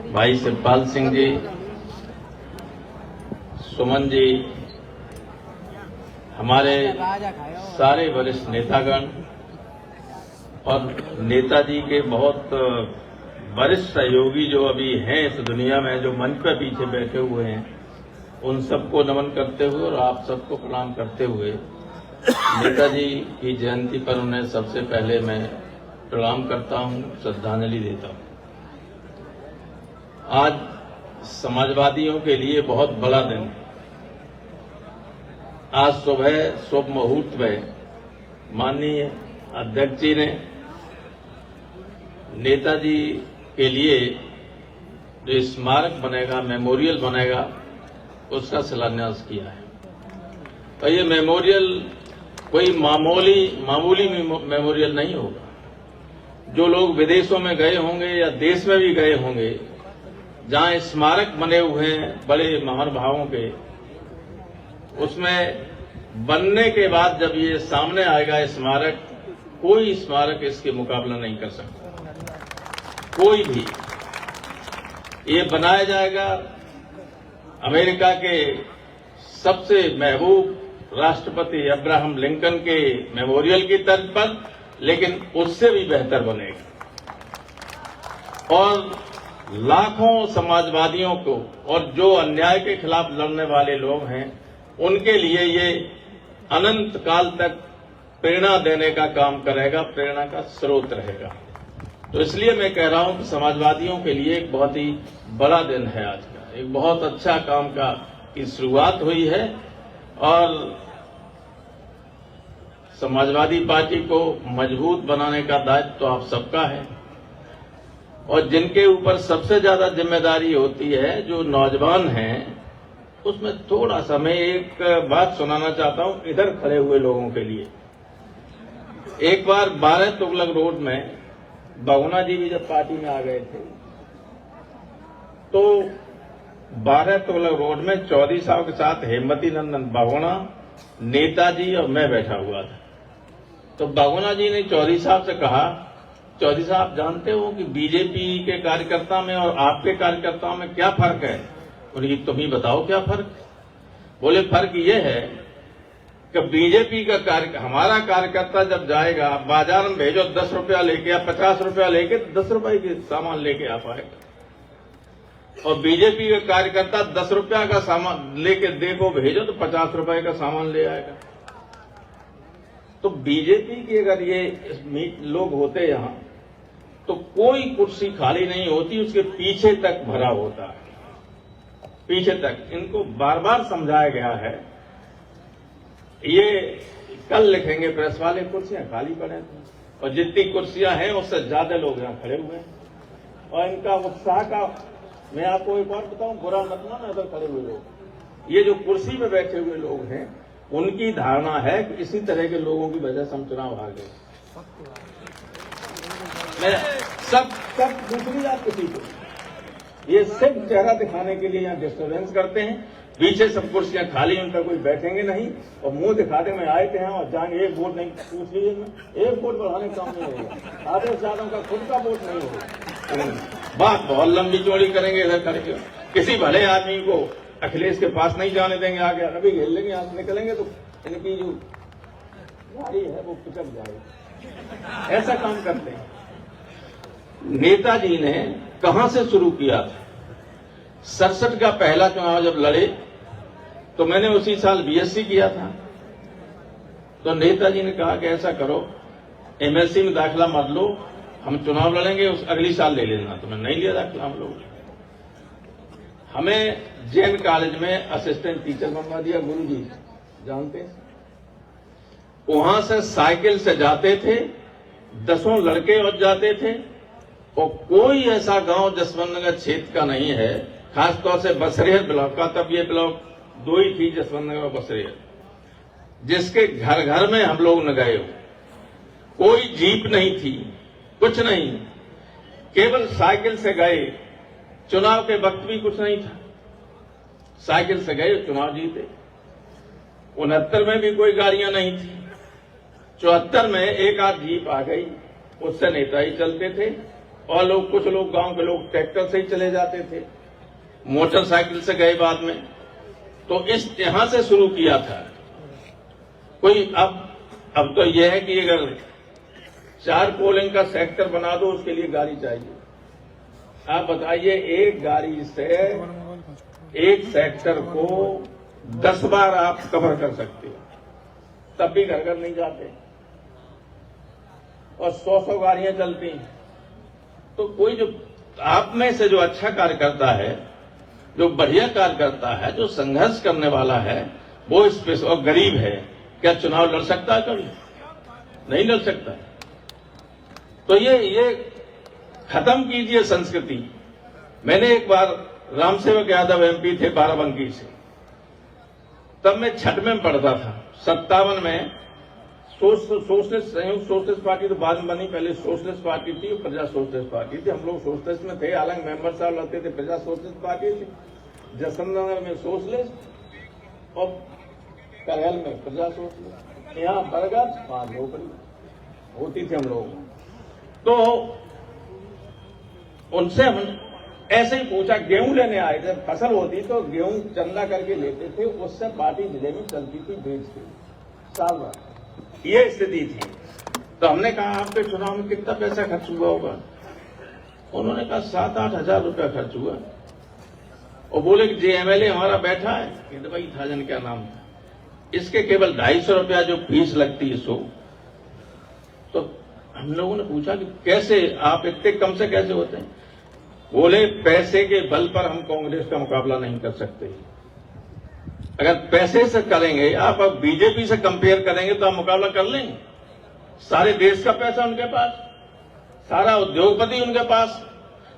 भाई शिवपाल सिंह जी, सुमन जी, हमारे सारे वरिष्ठ नेतागण और नेताजी के बहुत वरिष्ठ सहयोगी जो अभी हैं इस दुनिया में, जो मंच पर पीछे बैठे हुए हैं, उन सबको नमन करते हुए और आप सबको प्रणाम करते हुए नेताजी की जयंती पर उन्हें सबसे पहले मैं प्रणाम करता हूं, श्रद्धांजलि देता हूं। आज समाजवादियों के लिए बहुत बड़ा दिन है। आज सुबह शुभ मुहूर्त में माननीय अध्यक्ष जी ने नेताजी के लिए जो स्मारक बनेगा, मेमोरियल बनेगा, उसका शिलान्यास किया है। और ये मेमोरियल कोई मामूली मेमोरियल नहीं होगा। जो लोग विदेशों में गए होंगे या देश में भी गए होंगे, जहां स्मारक बने हुए हैं बड़े महानुभावों के, उसमें बनने के बाद जब ये सामने आएगा स्मारक, कोई स्मारक इसके मुकाबला नहीं कर सकता। कोई भी ये बनाया जाएगा अमेरिका के सबसे महबूब राष्ट्रपति अब्राहम लिंकन के मेमोरियल की तर्ज पर, लेकिन उससे भी बेहतर बनेगा। और लाखों समाजवादियों को और जो अन्याय के खिलाफ लड़ने वाले लोग हैं, उनके लिए ये अनंत काल तक प्रेरणा देने का काम करेगा, प्रेरणा का स्रोत रहेगा। तो इसलिए मैं कह रहा हूं कि समाजवादियों के लिए एक बहुत ही बड़ा दिन है आज का। एक बहुत अच्छा काम की शुरुआत हुई है और समाजवादी पार्टी को मजबूत बनाने का दायित्व तो आप सबका है। और जिनके ऊपर सबसे ज्यादा जिम्मेदारी होती है, जो नौजवान हैं, उसमें थोड़ा सा मैं एक बात सुनाना चाहता हूं इधर खड़े हुए लोगों के लिए। एक बार 12 तुगलक रोड में बहुगुणा जी भी जब पार्टी में आ गए थे, तो 12 तुगलक रोड में चौधरी साहब के साथ हेमवती नंदन बहुगुणा, नेताजी और मैं बैठा हुआ था। तो बहुगुणा जी ने चौधरी साहब से कहा, चौधरी साहब जानते हो कि बीजेपी के कार्यकर्ता में और आपके कार्यकर्ताओं में क्या फर्क है? बोले तुम ही बताओ क्या फर्क। बोले फर्क ये है कि बीजेपी का हमारा कार्यकर्ता जब जाएगा बाजार में, भेजो 10 रुपया लेके या 50 रुपया लेके, 10 रुपए के सामान लेके आ पाएगा। और बीजेपी का कार्यकर्ता 10 रुपया का सामान लेके देखो भेजो तो 50 रुपए का सामान ले आएगा। तो बीजेपी के अगर ये लोग होते यहां, तो कोई कुर्सी खाली नहीं होती, उसके पीछे तक भरा होता है, पीछे तक। इनको बार बार समझाया गया है। ये कल लिखेंगे प्रेस वाले, कुर्सियां खाली पड़े थे और जितनी कुर्सियां हैं उससे ज्यादा लोग यहां खड़े हुए हैं। और इनका उत्साह का मैं आपको एक बार बताऊं, बुरा मत मानो, इधर खड़े हुए लोग, ये जो कुर्सी पे बैठे हुए लोग हैं, उनकी धारणा है कि इसी तरह के लोगों की वजह से हम चुनाव हार गए। मैं सब दूसरी बात किसी को, ये सिर्फ चेहरा दिखाने के लिए यहाँ डिस्टर्बेंस करते हैं। पीछे सब कुर्सियां खाली, उन पर कोई बैठेंगे नहीं और मुंह दिखाते में आए थे और जाएंगे। एक वोट नहीं पूछ लीजिए, एक वोट बढ़ाने का काम नहीं होगा। आधे ज्यादा का खुद का वोट नहीं होगा। बात बहुत लंबी चौड़ी करेंगे इधर करके। किसी भले आदमी को अखिलेश के पास नहीं जाने देंगे आगे, अभी घेर लेंगे, यहाँ से निकलेंगे तो इनकी जो गाड़ी है वो पिछड़ जाएगी। ऐसा काम करते हैं। नेताजी ने कहां से शुरू किया था? 67 का पहला चुनाव जब लड़े तो मैंने उसी साल बीएससी किया था। तो नेताजी ने कहा कि ऐसा करो, एमएससी में दाखिला मत लो, हम चुनाव लड़ेंगे, उस अगली साल ले लेना। तो मैं नहीं लिया दाखिला। हम लोग हमें जैन कॉलेज में असिस्टेंट टीचर बनवा दिया, गुरुजी जानते हैं। वहां से साइकिल से जाते थे, 10 लड़के और जाते थे। और कोई ऐसा गांव जसवंत नगर क्षेत्र का नहीं है, खासतौर से बसरेहर ब्लॉक का, तब ये ब्लॉक 2 ही थी, जसवंत नगर और बसरेहर, जिसके घर घर में हम लोग न गए हो। कोई जीप नहीं थी, कुछ नहीं, केवल साइकिल से गए। चुनाव के वक्त भी कुछ नहीं था, साइकिल से गए, चुनाव जीते। 69 में भी कोई गाड़ियां नहीं थी। 74 में एक आध जीप आ गई, उससे नेता ही चलते थे। और कुछ लोग गांव के लोग ट्रैक्टर से ही चले जाते थे, मोटरसाइकिल से गए बाद में। तो इस यहां से शुरू किया था। कोई अब तो यह है कि अगर 4 पोलिंग का सेक्टर बना दो, उसके लिए गाड़ी चाहिए। आप बताइए, एक गाड़ी से एक सेक्टर को 10 बार आप कवर कर सकते हो, तब भी घर घर नहीं जाते, और 100 गाड़ियां चलती हैं। तो कोई जो आप में से जो अच्छा कार्य करता है, जो बढ़िया कार्य करता है, जो संघर्ष करने वाला है, वो स्पेशल और गरीब है, क्या चुनाव लड़ सकता है? कभी नहीं लड़ सकता। तो ये खत्म कीजिए संस्कृति। मैंने एक बार रामसेवक यादव एमपी थे बाराबंकी से, तब मैं छठ में पढ़ता था। 57 में सोशलिस्ट संयुक्त सोशलिस्ट पार्टी तो बाद में बनी, पहले सोशलिस्ट पार्टी थी और प्रजा सोशलिस्ट पार्टी थी। हम लोग सोशलिस्ट में थे, हालांकि मेंबर साहब लगते थे प्रजा सोशलिस्ट पार्टी थी। जसवंतनगर में सोशलिस्ट और करहल में प्रजा सोशलिस्ट, यहाँ बरगद, वहां झोपड़ी होती थी हम लोग। तो उनसे हम ऐसे ही पूछा, गेहूं लेने आए थे, फसल होती तो गेहूं चंदा करके लेते थे, उससे पार्टी जिले में चलती थी बेच के साल भर, ये स्थिति थी। तो हमने कहा, आपके चुनाव में कितना पैसा खर्च हुआ होगा? उन्होंने कहा 7-8 हजार रुपया खर्च हुआ। और बोले कि जे एमएलए हमारा बैठा है, कहते भाई थाजन क्या नाम था, इसके केवल 250 रुपया जो फीस लगती है सो। तो हम लोगों ने पूछा कि कैसे आप इतने कम से कैसे होते हैं? बोले पैसे के बल पर हम कांग्रेस का मुकाबला नहीं कर सकते। अगर पैसे से करेंगे, आप अब बीजेपी से कंपेयर करेंगे तो आप मुकाबला कर लेंगे। सारे देश का पैसा उनके पास, सारा उद्योगपति उनके पास।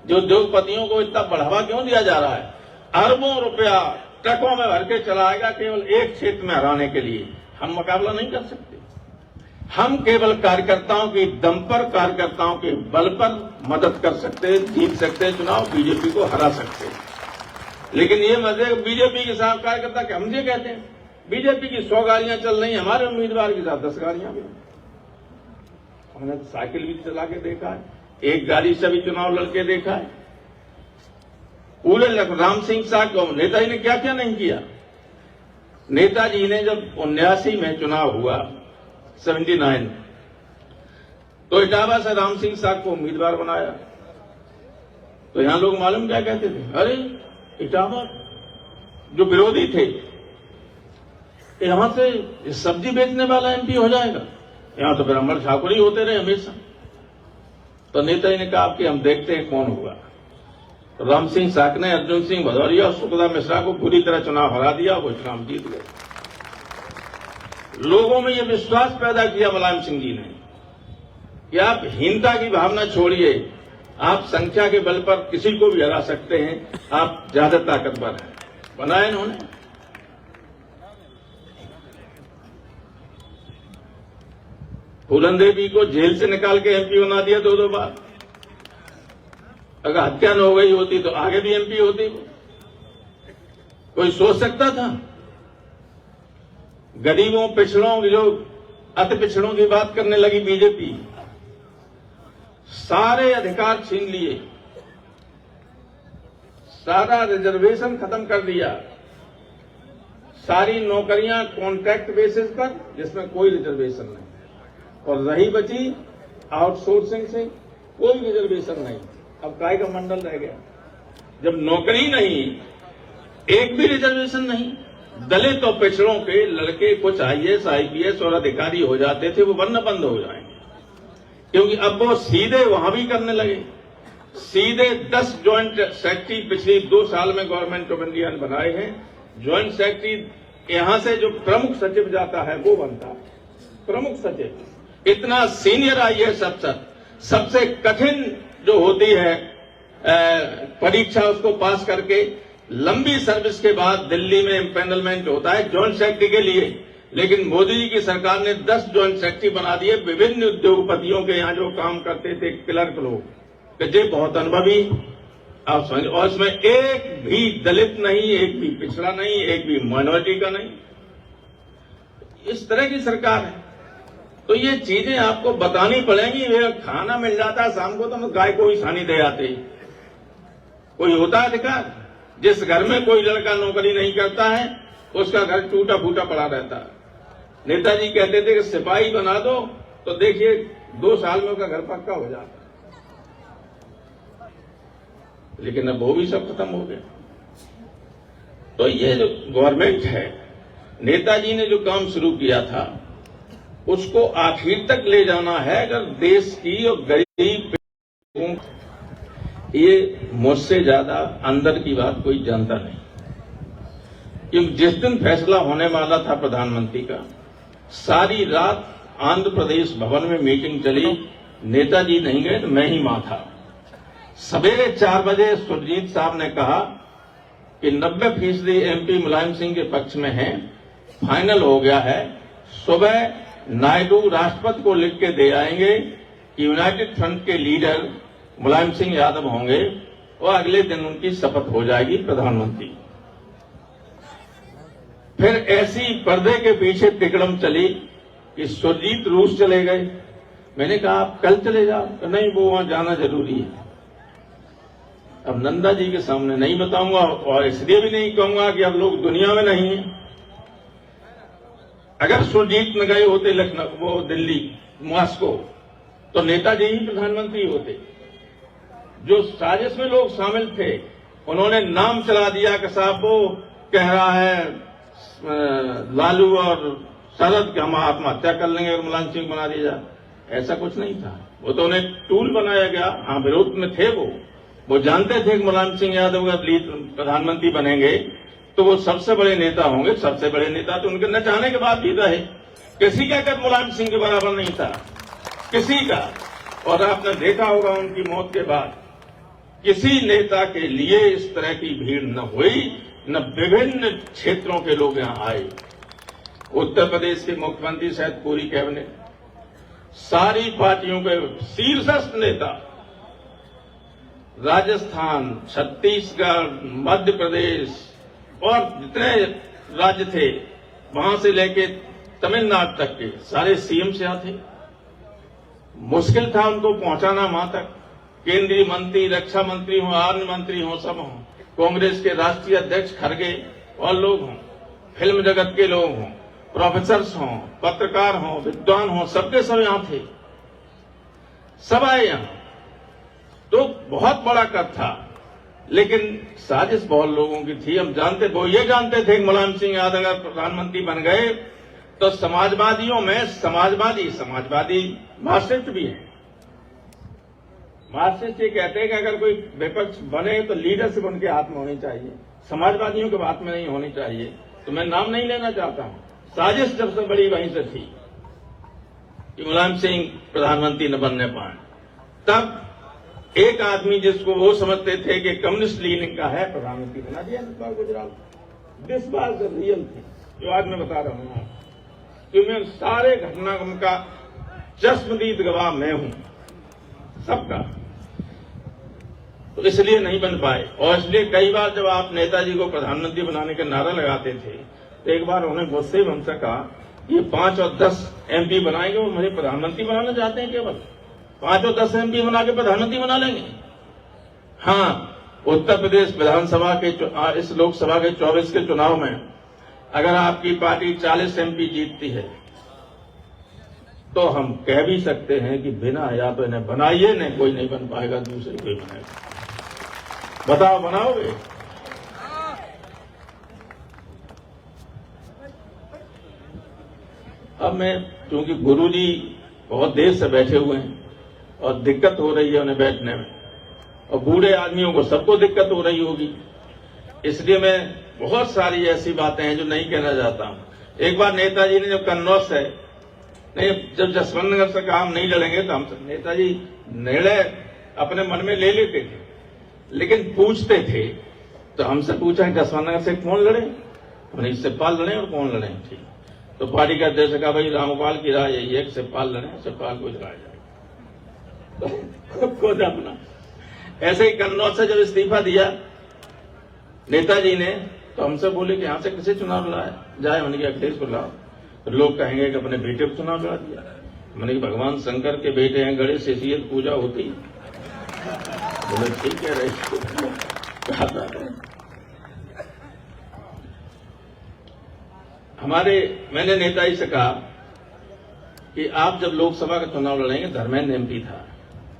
जो उद्योगपतियों को इतना बढ़ावा क्यों दिया जा रहा है? अरबों रुपया ट्रकों में भर के चलाएगा केवल एक क्षेत्र में हराने के लिए। हम मुकाबला नहीं कर सकते। हम केवल कार्यकर्ताओं के दम पर, कार्यकर्ताओं के बल पर मदद कर सकते हैं, जीत सकते हैं चुनाव, बीजेपी को हरा सकते हैं। लेकिन ये मजे बीजेपी के साथ कार्यकर्ता के हम ये कहते हैं, बीजेपी की 100 गाड़ियां चल रही, हमारे उम्मीदवार के साथ 10 गाड़ियां भी। हमने तो साइकिल भी चला के देखा है, एक गाड़ी से भी चुनाव लड़के देखा है। पूरे राम सिंह साहब को नेताजी ने क्या क्या नहीं किया। नेताजी ने जब 79 में चुनाव हुआ, 79, तो इटावा से राम सिंह साहब को उम्मीदवार बनाया। तो यहां लोग मालूम क्या कहते थे? अरे इटावा जो विरोधी थे, यहां से सब्जी बेचने वाला एमपी हो जाएगा, यहां तो फिर अमर ठाकुर ही होते रहे हमेशा। तो नेताजी ने कहा कि हम देखते हैं कौन होगा। तो राम सिंह साहब ने अर्जुन सिंह भदौरिया और सुखदा मिश्रा को पूरी तरह चुनाव हरा दिया, वो चुनाव जीत गए। लोगों में ये विश्वास पैदा किया मुलायम सिंह जी ने कि आप हीनता की भावना छोड़िए, आप संख्या के बल पर किसी को भी हरा सकते हैं, आप ज्यादा ताकतवर हैं। बनाया इन्होंने। फूलन देवी को जेल से निकाल के एमपी बना दिया 2-2 बार। अगर हत्या न हो गई होती तो आगे भी एमपी होती। कोई सोच सकता था? गरीबों, पिछड़ों, जो अति पिछड़ों की बात करने लगी बीजेपी, सारे अधिकार छीन लिए, सारा रिजर्वेशन खत्म कर दिया, सारी नौकरियां कॉन्ट्रैक्ट बेसिस पर जिसमें कोई रिजर्वेशन नहीं, और रही बची आउटसोर्सिंग से कोई रिजर्वेशन नहीं। अब काय का मंडल रह गया। जब नौकरी नहीं, एक भी रिजर्वेशन नहीं, दलित और पिछड़ों के लड़के कुछ आईएएस, आईपीएस और अधिकारी हो जाते थे, वो बनना बंद हो जाएंगे, क्योंकि अब वो सीधे वहां भी करने लगे। सीधे 10 ज्वाइंट सेक्रेटरी पिछले 2 साल में गवर्नमेंट ऑफ इंडिया ने बनाए हैं। ज्वाइंट सेक्रेटरी यहां से जो प्रमुख सचिव जाता है वो बनता है प्रमुख सचिव। इतना सीनियर आईएएस अफसर, सबसे कठिन जो होती है परीक्षा, उसको पास करके लंबी सर्विस के बाद दिल्ली में एम्पैनलमेंट होता है ज्वाइंट सेक्रेटरी के लिए। लेकिन मोदी जी की सरकार ने 10 ज्वाइंट सेक्रेटरी बना दिए। विभिन्न उद्योगपतियों के यहां जो काम करते थे क्लर्क लोग, जे बहुत अनुभवी, आप समझ, और इसमें एक भी दलित नहीं, एक भी पिछड़ा नहीं, एक भी माइनॉरिटी का नहीं। इस तरह की सरकार है। तो ये चीजें आपको बतानी पड़ेंगी। वे खाना मिल जाता है शाम को तो हम गाय को ही सानी दे आते। कोई होता है अधिकार? जिस घर में कोई लड़का नौकरी नहीं करता है उसका घर टूटा फूटा पड़ा रहता है। नेताजी कहते थे कि सिपाही बना दो तो देखिए 2 साल में उसका घर पक्का हो जाता। लेकिन अब वो भी सब खत्म हो गया। तो ये जो गवर्नमेंट है, नेताजी ने जो काम शुरू किया था उसको आखिर तक ले जाना है। अगर देश की और गरीब लोगों, ये मुझसे ज्यादा अंदर की बात कोई जानता नहीं, क्योंकि जिस दिन फैसला होने वाला था प्रधानमंत्री का, सारी रात आंध्र प्रदेश भवन में मीटिंग चली। नेताजी नहीं गए तो मैं ही वहां था। सवेरे 4 बजे सुरजीत साहब ने कहा कि 90% एमपी मुलायम सिंह के पक्ष में हैं, फाइनल हो गया है। सुबह नायडू राष्ट्रपति को लिख के दे आएंगे कि यूनाइटेड फ्रंट के लीडर मुलायम सिंह यादव होंगे और अगले दिन उनकी शपथ हो जाएगी प्रधानमंत्री। फिर ऐसी पर्दे के पीछे तिकड़म चली कि सुरजीत रूस चले गए। मैंने कहा आप कल चले जाओ, नहीं वो वहां जाना जरूरी है। अब नंदा जी के सामने नहीं बताऊंगा और इसलिए भी नहीं कहूंगा कि अब लोग दुनिया में नहीं है। अगर सुरजीत में गए होते लखनऊ, वो दिल्ली, मॉस्को, तो नेताजी ही प्रधानमंत्री होते। जो साजिश में लोग शामिल थे उन्होंने नाम चला दिया कि साहब वो कह रहा है लालू और शरद कि हम आत्महत्या कर लेंगे और मुलायम सिंह बना दिया जाए। ऐसा कुछ नहीं था। वो तो उन्हें टूल बनाया गया। हाँ, विरोध में थे वो जानते थे कि मुलायम सिंह यादव अगर प्रधानमंत्री बनेंगे तो वो सबसे बड़े नेता होंगे। सबसे बड़े नेता तो उनके न चाहने के बाद भी रहे। किसी का कद मुलायम सिंह के बराबर नहीं था, किसी का। और आपने देखा होगा उनकी मौत के बाद किसी नेता के लिए इस तरह की भीड़ न हुई, न विभिन्न क्षेत्रों के लोग यहां आए। उत्तर प्रदेश के मुख्यमंत्री सहित पूरी कैबिनेट, सारी पार्टियों के शीर्षस्थ नेता, राजस्थान, छत्तीसगढ़, मध्य प्रदेश और जितने राज्य थे वहां से लेके तमिलनाडु तक के सारे सीएम से आते। मुश्किल था उनको पहुंचाना वहां तक। केंद्रीय मंत्री, रक्षा मंत्री हो, आर्मी मंत्री हो, सब हों, कांग्रेस के राष्ट्रीय अध्यक्ष खड़गे और लोग हों, फिल्म जगत के लोग हों, प्रोफेसर्स हों, पत्रकार हों, विद्वान हों, सबके सब यहां थे, सब आए यहां। तो बहुत बड़ा कर था, लेकिन साजिश बहुत लोगों की थी। हम जानते, वो ये जानते थे कि मुलायम सिंह यादव अगर प्रधानमंत्री बन गए तो समाजवादियों में समाजवादी मार्क्सिस्ट भी है। मार्क्सिस्ट ये कहते हैं कि अगर कोई विपक्ष बने तो लीडरशिप उनके हाथ में होनी चाहिए, समाजवादियों के हाथ में नहीं होनी चाहिए। तो मैं नाम नहीं लेना चाहता हूं। साजिश सबसे बड़ी वहीं से थी कि मुलायम सिंह प्रधानमंत्री न बनने पाए। तब एक आदमी जिसको वो समझते थे कि कम्युनिस्ट लीग का है, प्रधानमंत्री बना दिया Gujarat. This was the real thing जो आज मैं बता रहा हूं आपको, क्योंकि मैं सारे घटनाक्रम का चश्मदीद गवाह मैं हूं, सबका। तो इसलिए नहीं बन पाए। और इसलिए कई बार जब आप नेताजी को प्रधानमंत्री बनाने का नारा लगाते थे तो एक बार उन्हें गुस्से में हमसे कहा, ये 5 और 10 MP बनाएंगे और मुझे प्रधानमंत्री बनाना चाहते हैं, केवल 5 और 10 MP बना के प्रधानमंत्री बना लेंगे। हाँ, उत्तर प्रदेश विधानसभा के इस लोकसभा के 24 के चुनाव में अगर आपकी पार्टी 40 MP जीतती है तो हम कह भी सकते हैं कि बिना या तो इन्हें बनाइए, नहीं कोई नहीं बन पाएगा, दूसरे कोई बनाएगा। बताओ, बनाओगे? अब मैं, क्योंकि गुरुजी बहुत देर से बैठे हुए हैं और दिक्कत हो रही है उन्हें बैठने में, और बूढ़े आदमियों को सबको दिक्कत हो रही होगी, इसलिए मैं बहुत सारी ऐसी बातें हैं जो नहीं कहना चाहता हूं। एक बार नेताजी ने जब कन्नौज से जब जसवंत नगर से कहा हम नहीं लड़ेंगे, तो हम नेताजी निर्णय अपने मन में ले लेते थे, लेकिन पूछते थे। तो हमसे पूछा जसवंत नगर से कौन लड़े, हमने शिवपाल लड़े और कौन लड़े। ठीक, तो पार्टी का अध्यक्ष कहा भाई रामपाल की राय यही है कि शिवपाल लड़े, शिवपाल को जिलाया जाए। तो खुद अपना ऐसे ही कन्नौज से जब इस्तीफा दिया नेताजी ने, तो हमसे बोले कि यहां से किसे चुनाव लड़ाया जाए। उन्होंने कहा अखिलेश को लाओ। तो लोग कहेंगे कि अपने बेटे को चुनाव लड़ा दिया। मैंने कि भगवान शंकर के बेटे हैं, गणेश से पूजा होती। बोले ठीक है रहे। मैंने नेताजी से कहा कि आप जब लोकसभा का चुनाव लड़ेंगे, धर्मेंद्र एमपी था,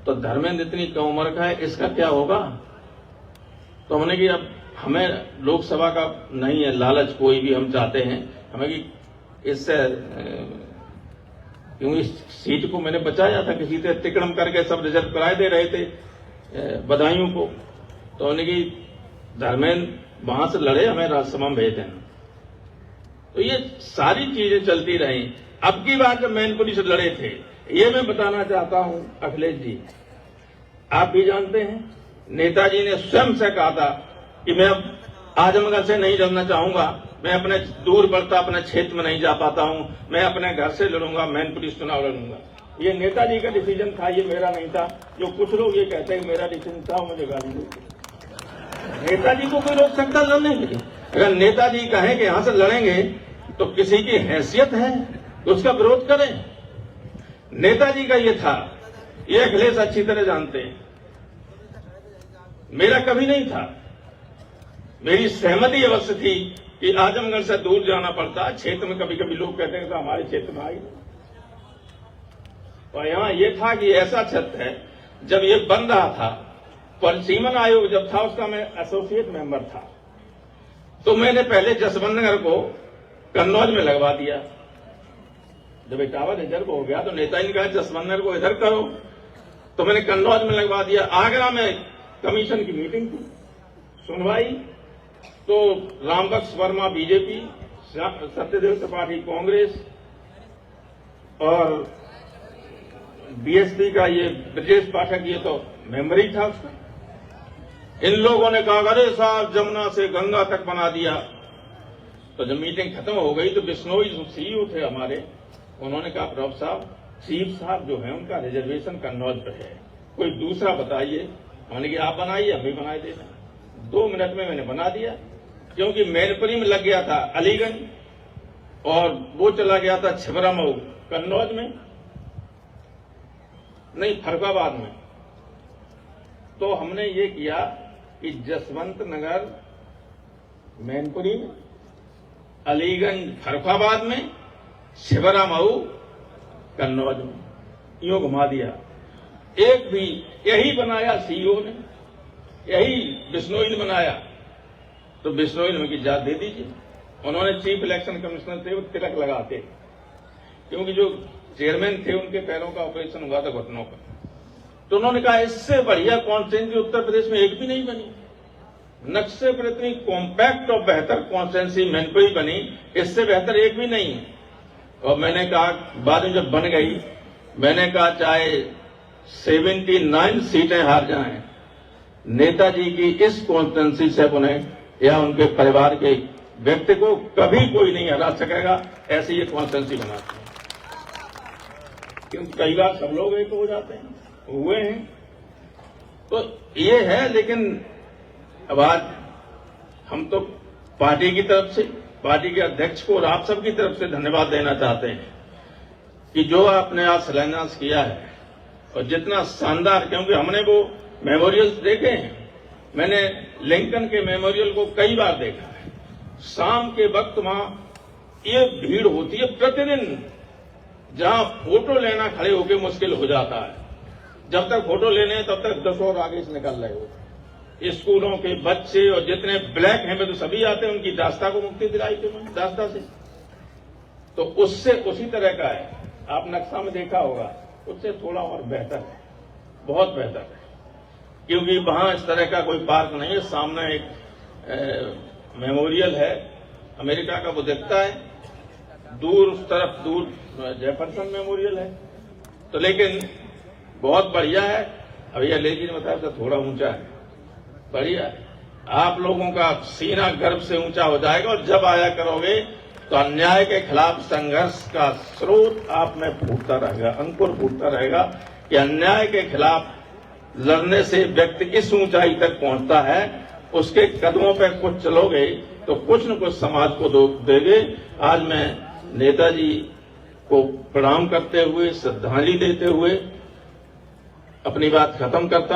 तो धर्मेंद्र इतनी कम उम्र का है, इसका क्या होगा? तो हमने कि अब हमें लोकसभा का नहीं है लालच, कोई भी हम चाहते हैं हमें कि इससे, क्योंकि सीट को मैंने बचाया था, किसी से तिकड़म करके सब रिजर्व कराए दे रहे थे बदायूं को, तो हमने कि धर्मेंद्र वहां से लड़े, हमें राज्यसभा में भेज देना। तो ये सारी चीजें चलती रही। अब की बार जब मैनपुरी से लड़े थे, ये मैं बताना चाहता हूं अखिलेश जी, आप भी जानते हैं नेताजी ने स्वयं से कहा था कि मैं अब आजमगढ़ से नहीं लड़ना चाहूंगा, मैं अपने दूर बढ़ता अपने क्षेत्र में नहीं जा पाता हूं, मैं अपने घर से लड़ूंगा, मैनपुरी से चुनाव लड़ूंगा। ये नेताजी का डिसीजन था, ये मेरा नहीं था। जो कुछ लोग ये कहते हैं मेरा डिसीजन था, मुझे गाली देते। नेताजी को कोई रोक सकता लड़ने के लिए? अगर नेताजी कहें कि यहां से लड़ेंगे तो किसी की हैसियत है तो उसका विरोध करें। नेताजी का ये था, ये अखिलेश अच्छी तरह जानते हैं। मेरा कभी नहीं था, मेरी सहमति अवश्य थी कि आजमगढ़ से दूर जाना पड़ता। क्षेत्र में कभी कभी लोग कहते हैं तो हमारे क्षेत्र में आई, और यहां यह था कि ऐसा क्षेत्र है, जब ये बन रहा था, परिसीमन आयोग जब था उसका मैं एसोसिएट मेंबर था, तो मैंने पहले जसवंत नगर को कन्नौज में लगवा दिया। जब इटावा रिजर्व हो गया तो नेताजी ने कहा जसवंत नगर को इधर करो, तो मैंने कन्नौज में लगवा दिया। आगरा में कमीशन की मीटिंग थी, सुनवाई, तो रामबख्श वर्मा बीजेपी, सत्यदेव त्रिपाठी कांग्रेस और बीएसपी का ये ब्रजेश पाठक, ये तो मेंबर ही था उसका। इन लोगों ने कहा अरे साहब जमुना से गंगा तक बना दिया। तो जब मीटिंग खत्म हो गई तो बिश्नोई जो सीईओ थे हमारे, उन्होंने कहा प्रभु साहब, चीफ साहब जो है उनका रिजर्वेशन कन्नौज पर है, कोई दूसरा बताइए। हमने कहा आप बनाइए, हम भी बनाए देना। 2 मिनट में मैंने बना दिया, क्योंकि मैनपुरी में लग गया था अलीगंज और वो चला गया था छिबरामऊ कन्नौज में, नहीं फरुखाबाद में। तो हमने ये किया कि जसवंत नगर मैनपुरी में, अलीगंज फरुखाबाद में, छिबरामऊ कन्नौज में, यूं घुमा दिया। एक भी यही बनाया सीईओ ने, यही बिश्नोई ने बनाया। तो बिश्नोई ने की इजाजत दे दीजिए। उन्होंने चीफ इलेक्शन कमिश्नर थे, वो तिलक लगाते, क्योंकि जो चेयरमैन थे उनके पैरों का ऑपरेशन हुआ था घुटनों का। तो उन्होंने कहा इससे बढ़िया कॉन्स्टिट्यूंसी उत्तर प्रदेश में एक भी नहीं बनी। नक्शे पर इतनी कॉम्पैक्ट और बेहतर कॉन्स्टिट्यूंसी मैनपुरी बनी, इससे बेहतर एक भी नहीं। और मैंने कहा बाद में जब बन गई, मैंने कहा चाहे 79 सीटें हार जाएं, नेताजी की इस कॉन्स्टिट्यूंसी से उन्हें या उनके परिवार के व्यक्ति को कभी कोई नहीं हरा सकेगा। ऐसी ये कॉन्स्टिट्यूंसी बनाते हैं, क्योंकि कई बार सब लोग एक हो जाते हैं, हुए हैं। तो ये है, लेकिन अब आज हम तो पार्टी की तरफ से, पार्टी के अध्यक्ष को और आप सबकी तरफ से धन्यवाद देना चाहते हैं कि जो आपने आज शिलान्यास किया है, और जितना शानदार, क्योंकि हमने वो मेमोरियल्स देखे हैं। मैंने लिंकन के मेमोरियल को कई बार देखा है। शाम के वक्त वहां ये भीड़ होती है प्रतिदिन, जहां फोटो लेना खड़े होकर मुश्किल हो जाता है। जब तक फोटो लेने हैं तब तक 10 और आगे से निकल रहे होते। स्कूलों के बच्चे और जितने ब्लैक हैं वे तो सभी आते हैं, उनकी दास्ता को मुक्ति दिलाई थी दास्ता से। तो उससे उसी तरह का है, आप नक्शा में देखा होगा, उससे थोड़ा और बेहतर है, बहुत बेहतर है, क्योंकि वहां इस तरह का कोई पार्क नहीं है। सामने एक मेमोरियल है अमेरिका का, वो दिखता है, दूर उस तरफ दूर जेफरसन मेमोरियल है। तो लेकिन बहुत बढ़िया है। अब यह लेकिन बताया तो थोड़ा ऊंचा है, बढ़िया है। आप लोगों का सीना गर्व से ऊंचा हो जाएगा, और जब आया करोगे तो अन्याय के खिलाफ संघर्ष का स्रोत आप में फूटता रहेगा, अंकुर फूटता रहेगा कि अन्याय के खिलाफ लड़ने से व्यक्ति किस ऊंचाई तक पहुंचता है। उसके कदमों पर कुछ चलोगे तो कुछ न कुछ समाज को देंगे। आज मैं नेताजी को प्रणाम करते हुए, श्रद्धांजलि देते हुए अपनी बात खत्म करता हूं।